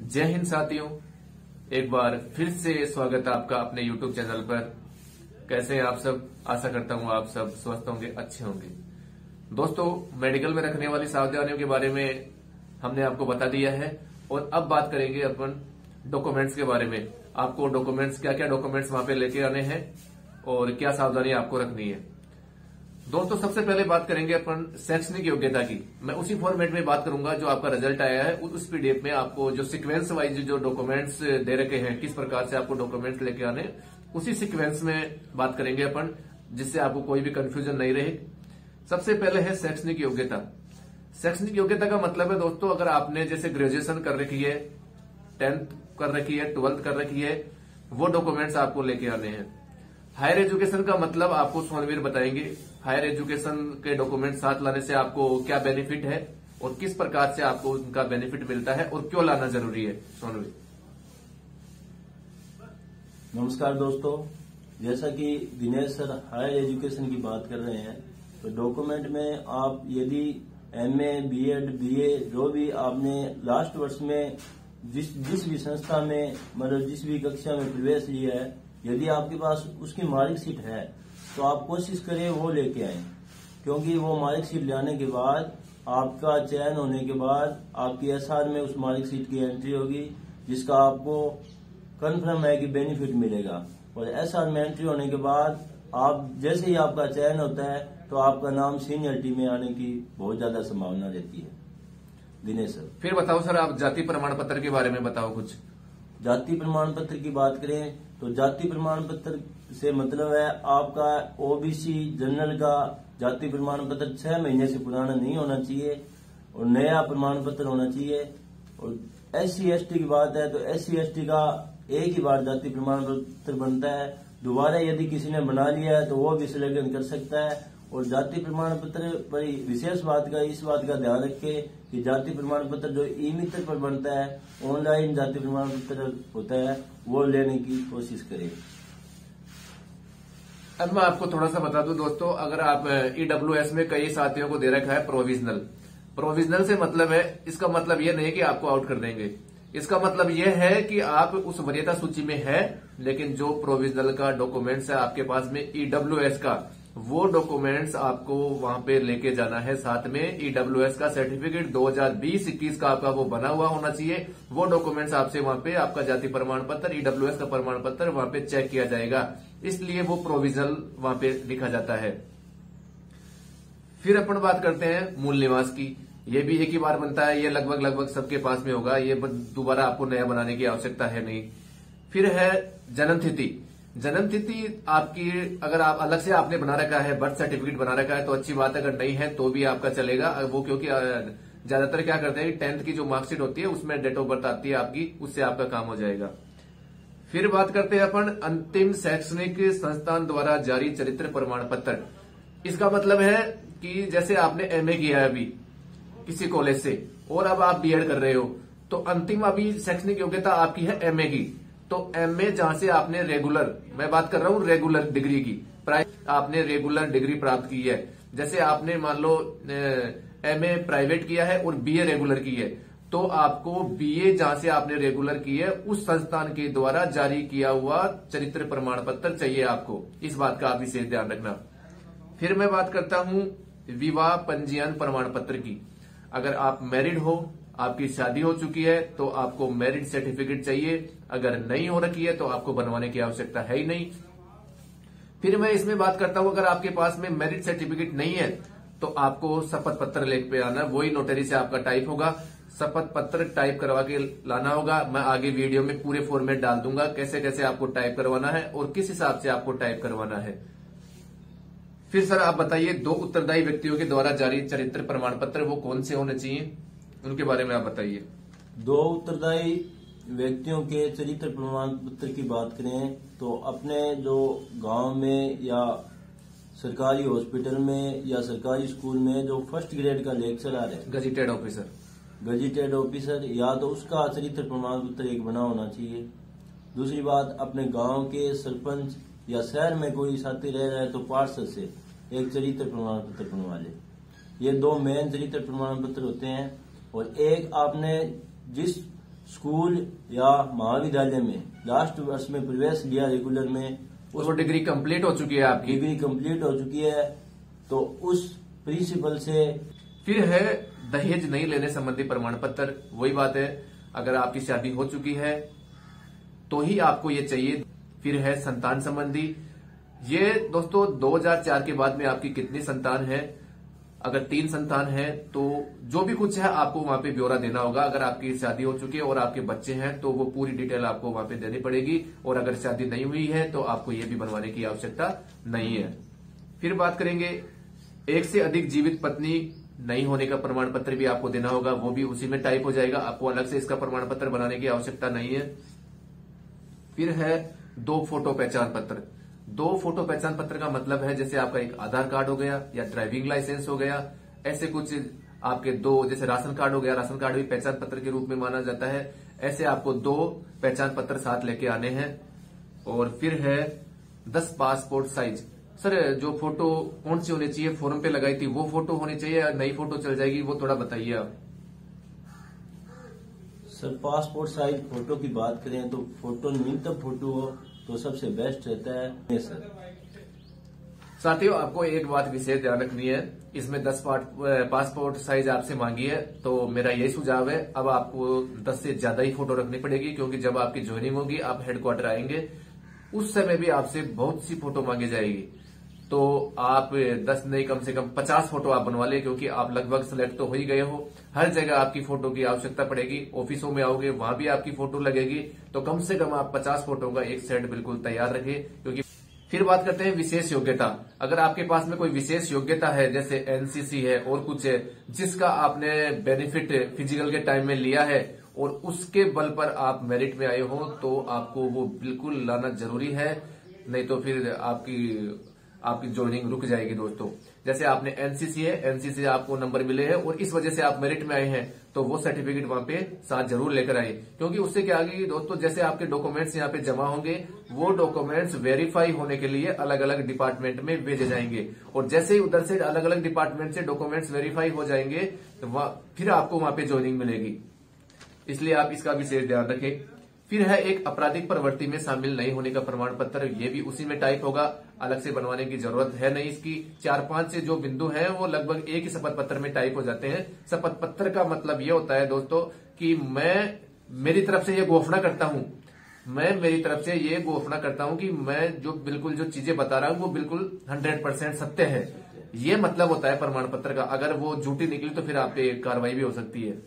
जय हिंद साथियों, एक बार फिर से स्वागत है आपका अपने YouTube चैनल पर। कैसे हैं आप सब? आशा करता हूं आप सब स्वस्थ होंगे, अच्छे होंगे। दोस्तों, मेडिकल में रखने वाली सावधानियों के बारे में हमने आपको बता दिया है और अब बात करेंगे अपन डॉक्यूमेंट्स के बारे में। आपको डॉक्यूमेंट्स, क्या क्या डॉक्यूमेंट्स वहां पे लेके आने हैं और क्या सावधानी आपको रखनी है। दोस्तों, सबसे पहले बात करेंगे अपन शैक्षणिक योग्यता की। मैं उसी फॉर्मेट में बात करूंगा जो आपका रिजल्ट आया है। उस पीडीएफ में आपको जो सीक्वेंस वाइज जो डॉक्यूमेंट्स दे रखे हैं, किस प्रकार से आपको डॉक्यूमेंट्स लेके आने, उसी सीक्वेंस में बात करेंगे अपन, जिससे आपको कोई भी कंफ्यूजन नहीं रहे। सबसे पहले है शैक्षणिक योग्यता। शैक्षणिक योग्यता का मतलब है दोस्तों, अगर आपने जैसे ग्रेजुएशन कर रखी है, 10th कर रखी है, 12th कर रखी है, वो डॉक्यूमेंट्स आपको लेके आने हैं। हायर एजुकेशन का मतलब आपको सोनवीर बताएंगे। हायर एजुकेशन के डॉक्यूमेंट साथ लाने से आपको क्या बेनिफिट है और किस प्रकार से आपको उनका बेनिफिट मिलता है और क्यों लाना जरूरी है। सोनवीर। नमस्कार दोस्तों, जैसा कि दिनेश सर हायर एजुकेशन की बात कर रहे हैं, तो डॉक्यूमेंट में आप यदि एमए, बीएड, बीए जो भी आपने लास्ट वर्ष में जिस भी संस्था में मतलब जिस भी कक्षा में प्रवेश लिया है, यदि आपके पास उसकी मार्कशीट है तो आप कोशिश करें वो लेके आए, क्योंकि वो मार्कशीट लाने के बाद आपका चयन होने के बाद आपकी एसआर में उस मार्कशीट की एंट्री होगी, जिसका आपको कन्फर्म है कि बेनिफिट मिलेगा। और एसआर में एंट्री होने के बाद आप जैसे ही आपका चयन होता है तो आपका नाम सीनियरिटी में आने की बहुत ज्यादा संभावना रहती है। दिनेश सर, फिर बताओ सर, आप जाति प्रमाण पत्र के बारे में बताओ कुछ। जाति प्रमाण पत्र की बात करें तो जाति प्रमाण पत्र से मतलब है आपका ओबीसी जनरल का जाति प्रमाण पत्र 6 महीने से पुराना नहीं होना चाहिए और नया प्रमाण पत्र होना चाहिए। और SC ST की बात है तो SC ST का एक ही बार जाति प्रमाण पत्र बनता है। दोबारा यदि किसी ने बना लिया है तो वो भी सिलेक्शन कर सकता है। और जाति प्रमाण पत्र पर विशेष इस बात का ध्यान रखें कि जाति प्रमाण पत्र जो ई-मित्र पर बनता है, ऑनलाइन जाति प्रमाण पत्र होता है, वो लेने की कोशिश करें। अब मैं आपको थोड़ा सा बता दूं दोस्तों, अगर आप EWS में कई साथियों को दे रखा है प्रोविजनल से मतलब है, इसका मतलब यह नहीं कि आपको आउट कर देंगे। इसका मतलब यह है कि आप उस वरीयता सूची में है, लेकिन जो प्रोविजनल का डॉक्यूमेंट्स है आपके पास में EWS का, वो डॉक्यूमेंट्स आपको वहां पे लेके जाना है। साथ में EWS का सर्टिफिकेट 2020-21 का आपका वो बना हुआ होना चाहिए। वो डॉक्यूमेंट्स आपसे वहां पे आपका जाति प्रमाण पत्र, EWS का प्रमाण पत्र वहां पे चेक किया जाएगा, इसलिए वो प्रोविजनल वहां पे लिखा जाता है। फिर अपन बात करते हैं मूल निवास की। ये भी एक ही बार बनता है, ये लगभग सबके पास में होगा, ये दोबारा आपको नया बनाने की आवश्यकता है नहीं। फिर है जन्म तिथि। जन्म तिथि आपकी अगर आप अलग से आपने बना रखा है, बर्थ सर्टिफिकेट बना रखा है तो अच्छी बात है, अगर नहीं है तो भी आपका चलेगा वो, क्योंकि ज्यादातर क्या करते हैं 10th की जो मार्कशीट होती है उसमें डेट ऑफ बर्थ आती है आपकी, उससे आपका काम हो जाएगा। फिर बात करते हैं अपन अंतिम शैक्षणिक संस्थान द्वारा जारी चरित्र प्रमाण पत्र। इसका मतलब है कि जैसे आपने MA किया है अभी किसी कॉलेज से और अब आप BEd कर रहे हो, तो अंतिम अभी शैक्षणिक योग्यता आपकी है MA की। तो MA जहां से आपने रेगुलर, मैं बात कर रहा हूं रेगुलर डिग्री की, आपने रेगुलर डिग्री प्राप्त की है, जैसे आपने मान लो MA प्राइवेट किया है और BA रेगुलर की है, तो आपको BA जहां से आपने रेगुलर की है उस संस्थान के द्वारा जारी किया हुआ चरित्र प्रमाण पत्र चाहिए आपको। इस बात का आप विशेष ध्यान रखना। फिर मैं बात करता हूं विवाह पंजीयन प्रमाण पत्र की। अगर आप मैरिड हो, आपकी शादी हो चुकी है, तो आपको मैरिड सर्टिफिकेट चाहिए। अगर नहीं हो रखी है तो आपको बनवाने की आवश्यकता है ही नहीं। फिर मैं इसमें बात करता हूं, अगर आपके पास में मैरिड सर्टिफिकेट नहीं है तो आपको शपथ पत्र लेके पे आना, वही नोटरी से आपका टाइप होगा। शपथ पत्र टाइप करवा के लाना होगा। मैं आगे वीडियो में पूरे फॉर्मेट डाल दूंगा कैसे कैसे आपको टाइप करवाना है और किस हिसाब से आपको टाइप करवाना है। फिर सर आप बताइए, 2 उत्तरदायी व्यक्तियों के द्वारा जारी चरित्र प्रमाण पत्र वो कौन से होने चाहिए, उनके बारे में आप बताइए। 2 उत्तरदायी व्यक्तियों के चरित्र प्रमाण पत्र की बात करें तो अपने जो गांव में या सरकारी हॉस्पिटल में या सरकारी स्कूल में जो फर्स्ट ग्रेड का लेक्चरर है, गजेटेड ऑफिसर या तो उसका चरित्र प्रमाण पत्र एक बना होना चाहिए। दूसरी बात, अपने गांव के सरपंच या शहर में कोई साथी रह रहा है तो पार्षद से एक चरित्र प्रमाण पत्र बनवा ले। ये 2 मेन चरित्र प्रमाण पत्र होते हैं। और एक आपने जिस स्कूल या महाविद्यालय में लास्ट वर्ष में प्रवेश लिया रेगुलर में, वो डिग्री कंप्लीट हो चुकी है, आपकी डिग्री कंप्लीट हो चुकी है, तो उस प्रिंसिपल से। फिर है दहेज नहीं लेने संबंधी प्रमाण पत्र। वही बात है, अगर आपकी शादी हो चुकी है तो ही आपको ये चाहिए। फिर है संतान संबंधी। ये दोस्तों 2004 के बाद में आपकी कितनी संतान है, अगर 3 संतान है तो जो भी कुछ है आपको वहां पे ब्यौरा देना होगा। अगर आपकी शादी हो चुकी है और आपके बच्चे हैं तो वो पूरी डिटेल आपको वहां पे देनी पड़ेगी, और अगर शादी नहीं हुई है तो आपको ये भी बनवाने की आवश्यकता नहीं है। फिर बात करेंगे, एक से अधिक जीवित पत्नी नहीं होने का प्रमाण पत्र भी आपको देना होगा, वो भी उसी में टाइप हो जाएगा, आपको अलग से इसका प्रमाण पत्र बनाने की आवश्यकता नहीं है। फिर है 2 फोटो पहचान पत्र। 2 फोटो पहचान पत्र का मतलब है जैसे आपका एक आधार कार्ड हो गया या ड्राइविंग लाइसेंस हो गया, ऐसे कुछ आपके 2, जैसे राशन कार्ड हो गया, राशन कार्ड भी पहचान पत्र के रूप में माना जाता है। ऐसे आपको 2 पहचान पत्र साथ लेके आने हैं। और फिर है 10 पासपोर्ट साइज। सर जो फोटो कौन सी होनी चाहिए, फॉर्म पे लगाई थी वो फोटो होनी चाहिए या नई फोटो चल जाएगी, वो थोड़ा बताइए आप। सर पासपोर्ट साइज फोटो की बात करें तो फोटो न्यूनतम फोटो हो तो सबसे बेस्ट रहता है सर। साथियों आपको एक बात विशेष ध्यान रखनी है, इसमें 10 पासपोर्ट साइज आपसे मांगी है, तो मेरा यही सुझाव है अब आपको 10 से ज्यादा ही फोटो रखनी पड़ेगी, क्योंकि जब आपकी ज्वाइनिंग होगी, आप हेडक्वार्टर आएंगे, उस समय भी आपसे बहुत सी फोटो मांगी जाएगी। तो आप 10 नहीं कम से कम 50 फोटो आप बनवा ले, क्योंकि आप लगभग सिलेक्ट तो हो ही गए हो। हर जगह आपकी फोटो की आवश्यकता पड़ेगी, ऑफिसों में आओगे वहां भी आपकी फोटो लगेगी, तो कम से कम आप 50 फोटो का एक सेट बिल्कुल तैयार रखें। क्योंकि फिर बात करते हैं विशेष योग्यता। अगर आपके पास में कोई विशेष योग्यता है, जैसे एनसीसी है और कुछ है, जिसका आपने बेनिफिट फिजिकल के टाइम में लिया है और उसके बल पर आप मेरिट में आए हो, तो आपको वो बिल्कुल लाना जरूरी है, नहीं तो फिर आपकी ज्वाइनिंग रुक जाएगी दोस्तों। जैसे आपने एनसीसी है, एनसीसी से आपको नंबर मिले हैं और इस वजह से आप मेरिट में आए हैं, तो वो सर्टिफिकेट वहां पे साथ जरूर लेकर आए, क्योंकि उससे क्या आगे दोस्तों, जैसे आपके डॉक्यूमेंट्स यहाँ पे जमा होंगे, वो डॉक्यूमेंट्स वेरीफाई होने के लिए अलग अलग डिपार्टमेंट में भेजे जाएंगे, और जैसे ही उधर से अलग अलग डिपार्टमेंट से डॉक्यूमेंट्स वेरीफाई हो जाएंगे तो फिर आपको वहां पे ज्वाइनिंग मिलेगी, इसलिए आप इसका विशेष ध्यान रखें। फिर है एक आपराधिक प्रवृत्ति में शामिल नहीं होने का प्रमाण पत्र, ये भी उसी में टाइप होगा, अलग से बनवाने की जरूरत है नहीं इसकी। 4-5 से जो बिंदु हैं वो लगभग एक ही शपथ पत्र में टाइप हो जाते हैं। शपथ पत्र का मतलब ये होता है दोस्तों कि मैं मेरी तरफ से ये घोषणा करता हूं, कि मैं जो बिल्कुल जो चीजें बता रहा हूं वो बिल्कुल 100% सत्य है, ये मतलब होता है प्रमाण पत्र का। अगर वो झूठी निकली तो फिर आप पे कार्रवाई भी हो सकती है।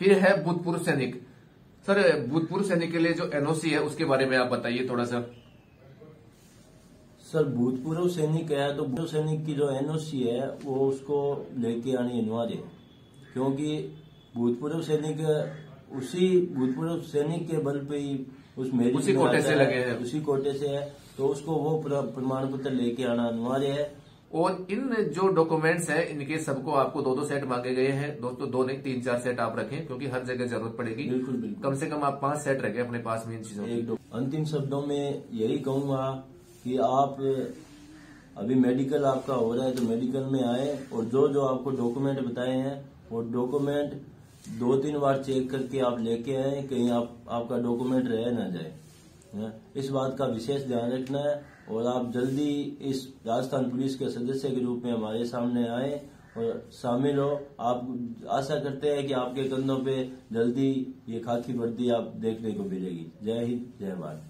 फिर है भूतपूर्व सैनिक। सर भूतपूर्व सैनिक के लिए जो एनओसी है उसके बारे में आप बताइए थोड़ा सा। सर भूतपूर्व सैनिक है तो भूतपूर्व सैनिक की जो एनओसी है वो उसको लेके आनी अनिवार्य है, क्योंकि भूतपूर्व सैनिक के बल पे ही उसी कोटे से लगे हैं, उसी कोटे से है, तो उसको वो प्रमाण पत्र लेके आना अनिवार्य है। और इन जो डॉक्यूमेंट्स हैं इनके सबको आपको 2-2 सेट मांगे गए हैं दोस्तों, 2 नहीं 3-4 सेट आप रखें, क्योंकि हर जगह जरूरत पड़ेगी। बिल्कुल बिल्कुल, कम से कम आप 5 सेट रखें अपने पास में इन चीजों। अंतिम शब्दों में यही कहूंगा कि आप अभी मेडिकल आपका हो रहा है तो मेडिकल में आए और जो आपको डॉक्यूमेंट बताए हैं वो डॉक्यूमेंट 2-3 बार चेक करके आप लेके आए, कहीं आपका डॉक्यूमेंट रह ना जाए, इस बात का विशेष ध्यान रखना है। और आप जल्दी इस राजस्थान पुलिस के सदस्य के रूप में हमारे सामने आए और शामिल हो। आप आशा करते हैं कि आपके कंधों पे जल्दी ये खाकी वर्दी आप देखने को मिलेगी। जय हिंद, जय भारत।